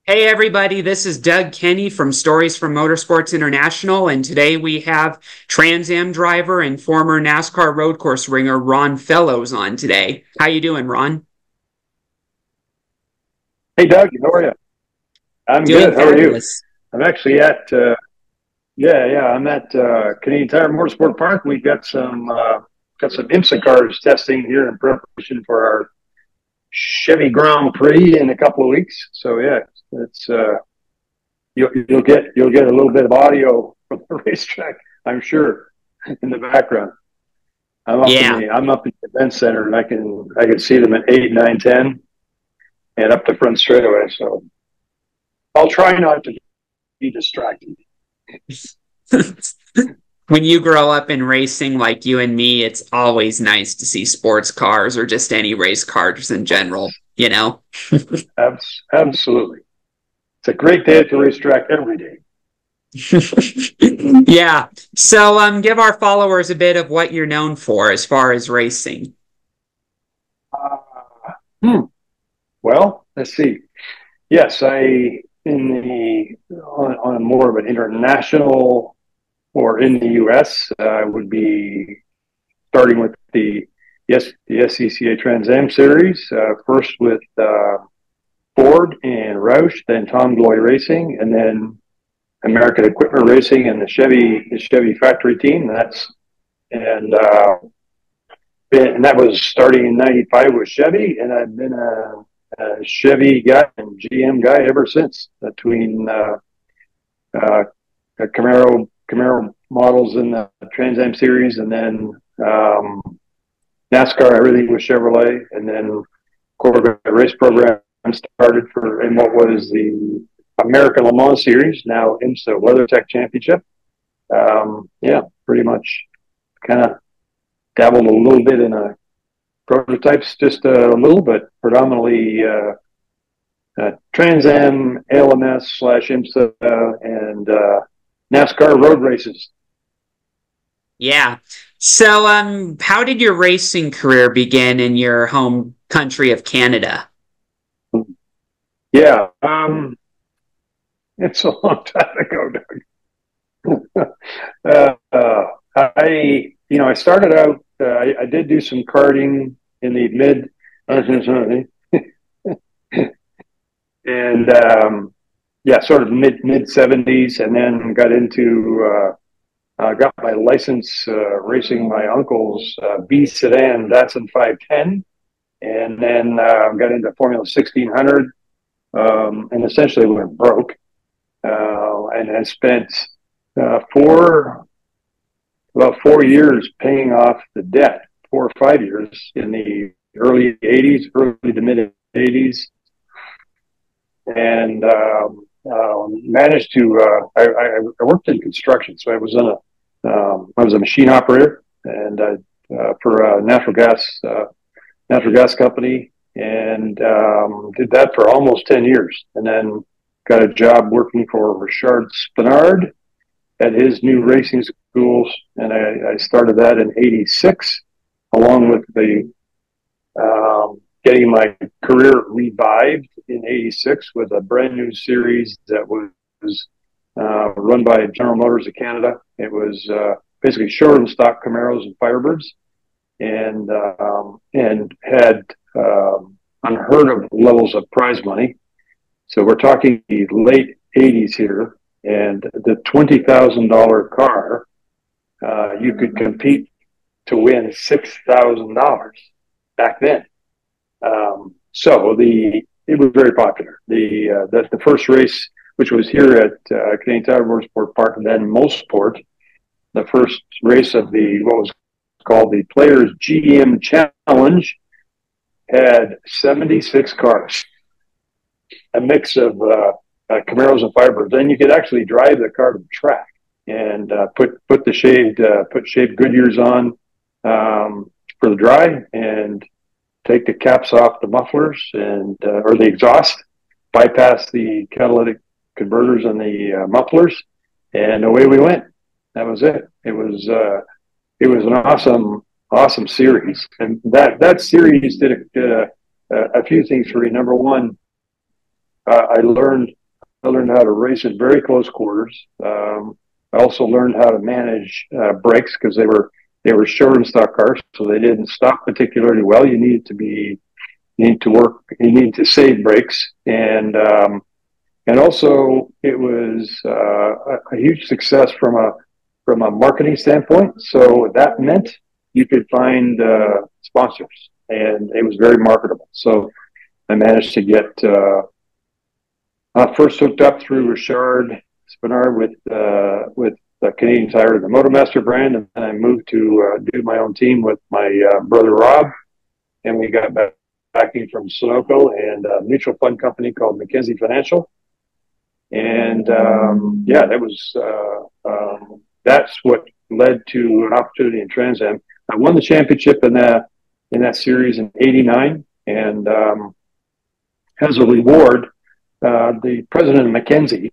Hey everybody, this is Doug Kenny from Stories from Motorsports International, and today we have Trans Am driver and former NASCAR road course ringer Ron Fellows on today. How you doing, Ron? Hey Doug, how are you? I'm Doing good. How are you? fabulous. I'm actually at I'm at Canadian Tire Motorsport Park. We got some IMSA cars testing here in preparation for our Chevy Grand Prix in a couple of weeks. So yeah, it's you'll get a little bit of audio from the racetrack, I'm sure, in the background. Yeah, I'm up in the event center, and I can see them at 8, 9, 10, and up the front straightaway. So I'll try not to be distracted. when you grow up in racing like you and me, it's always nice to see sports cars or just any race cars in general, you know? Absolutely. It's a great day at the racetrack every day. Yeah. So, give our followers a bit of what you're known for as far as racing. Uh, hmm. Well, let's see. Yes, on more of an international or in the U.S., I would be starting with the SCCA Trans Am Series, first with Ford and Roush, then Tom Gloy Racing, and then American Equipment Racing and the Chevy factory team. And uh, and that was starting in '95 with Chevy, and I've been a Chevy guy and GM guy ever since. Between uh, Camaro models in the Trans Am Series, and then NASCAR, everything was Chevrolet, and then Corvette race program started for in what was the American Le Mans Series, now IMSA WeatherTech Championship. Yeah, pretty much kind of dabbled a little bit in prototypes, just a little, but predominantly Trans Am, ALMS slash IMSA, and NASCAR road races. Yeah. So, how did your racing career begin in your home country of Canada? Yeah, it's a long time ago, Doug. I started out. I did do some karting in the mid, and yeah, sort of mid '70s, and then got into got my license racing my uncle's B sedan Datsun 510, and then got into Formula 1600, and essentially went broke, and I spent uh, four about 4 years paying off the debt, 4 or 5 years in the early '80s, early to mid '80s, and managed to. I worked in construction, so I was a machine operator, and for a natural gas company, and did that for almost 10 years, and then got a job working for Richard Spinard at his new racing schools, and I started that in '86, along with the getting my career revived in '86 with a brand new series that was run by General Motors of Canada. It was basically showroom stock Camaros and Firebirds, and had unheard of levels of prize money. So we're talking the late '80s here, and the $20,000 car, you could compete to win $6,000 back then. It was very popular. The first race, which was here at Canadian Tire Motorsport Park, and then Mosport, the first race of the what was called the Players GM Challenge, had 76 cars, a mix of Camaros and Firebirds. Then you could actually drive the car to the track and put shaved Goodyears on for the dry, and take the caps off the mufflers and or the exhaust, bypass the catalytic converters on the mufflers, and away we went. That was it. It was an awesome series, and that series did a few things for me. Number one, I learned how to race in very close quarters. I also learned how to manage brakes because they were short and stock cars, so they didn't stop particularly well. You need to work. You need to save brakes, and also it was a huge success from a marketing standpoint. So that meant you could find sponsors, and it was very marketable. So I managed to get first hooked up through Richard Spinard with Canadian Tire, the Motomaster brand, and then I moved to do my own team with my brother Rob, and we got backing from Sunoco and a mutual fund company called McKinsey Financial, and yeah, that was that's what led to an opportunity in Trans Am. I won the championship in that series in '89, and as a reward, the president of McKinsey,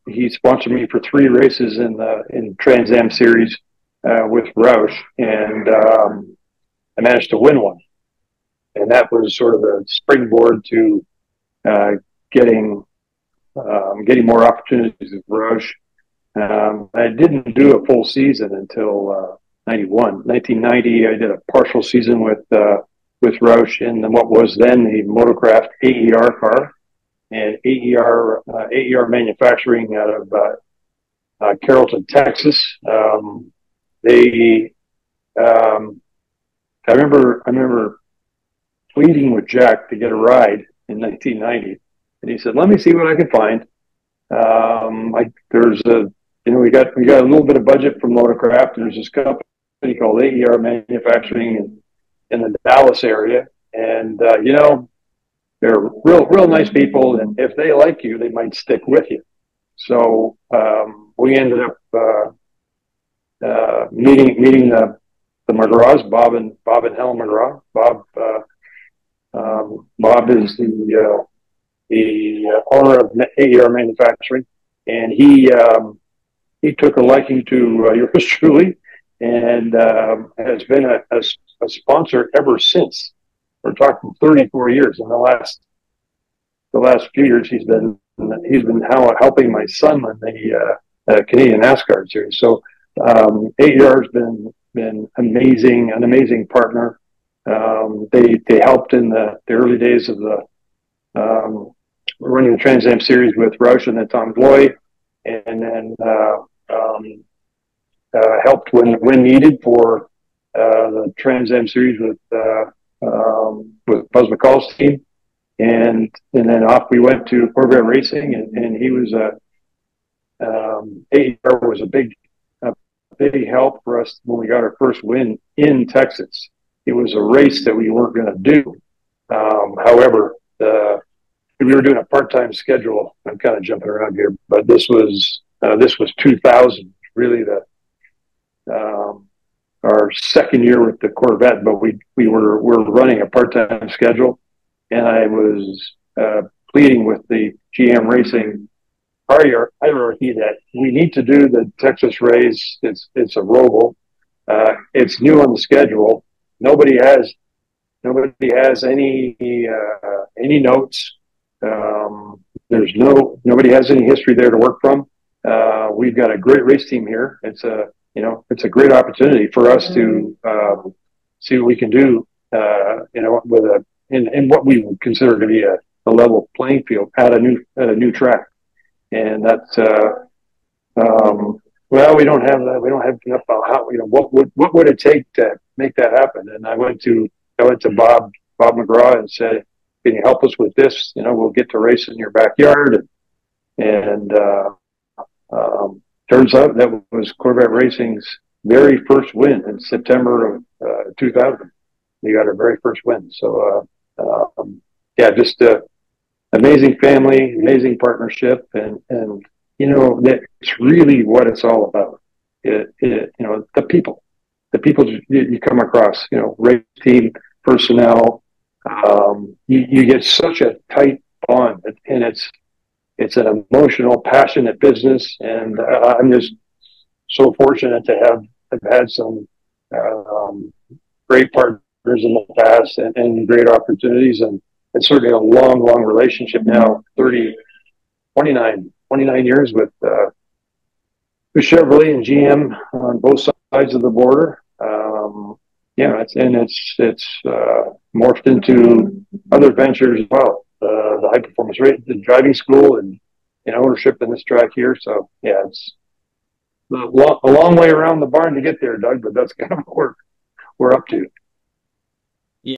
he sponsored me for 3 races in Trans Am series with Roush, and I managed to win one, and that was sort of the springboard to getting more opportunities with Roush. I didn't do a full season until 1990. I did a partial season with Roush in what was then the Motocraft AER car, and AER manufacturing out of Carrollton, Texas. I remember pleading with Jack to get a ride in 1990, and he said, "Let me see what I can find." We got a little bit of budget from Motocraft. There's this company called AER Manufacturing in the Dallas area, and they're real nice people, and if they like you, they might stick with you. So we ended up meeting the McGraws, Bob and Helen McGraw. Bob is the owner of AER Manufacturing, and he took a liking to yours truly, and has been a sponsor ever since. We're talking 34 years. In the last few years, he's been helping my son on the Canadian NASCAR series. So AER has been an amazing partner. They helped in the early days of the running the Trans Am series with Roush and then Tom Gloy, and then helped when needed for the Trans Am series with Buzz McCall's team, and then off we went to Corvette Racing, and he was AER was a big help for us when we got our first win in Texas. It was a race that we weren't going to do. However, we were doing a part-time schedule. I'm kind of jumping around here, but this was 2000, really our second year with the Corvette. But we were running a part-time schedule, and I was pleading with the GM Racing hierarchy that we need to do the Texas race. It's a roval. It's new on the schedule. Nobody has any notes. Nobody has any history there to work from. We've got a great race team here. It's a great opportunity for us to see what we can do. In what we would consider to be a level playing field at a new track. And that's we don't have that. We don't have enough. What would it take to make that happen? And I went to Bob McGraw and said, "Can you help us with this? We'll get to race in your backyard." And turns out that was Corvette Racing's very first win in September of 2000. We got our very first win. So just amazing family, amazing partnership, and that's really what it's all about. The people you come across, race team, personnel. You get such a tight bond, and it's an emotional, passionate business. And I'm just so fortunate to have had some great partners in the past and great opportunities. And it's certainly a long relationship now, 29 years with Chevrolet and GM on both sides of the border. It's morphed into other ventures as well. The high performance rate, the driving school, and ownership in this track here. So yeah, it's a long way around the barn to get there, Doug. But that's kind of what we're up to. Yeah.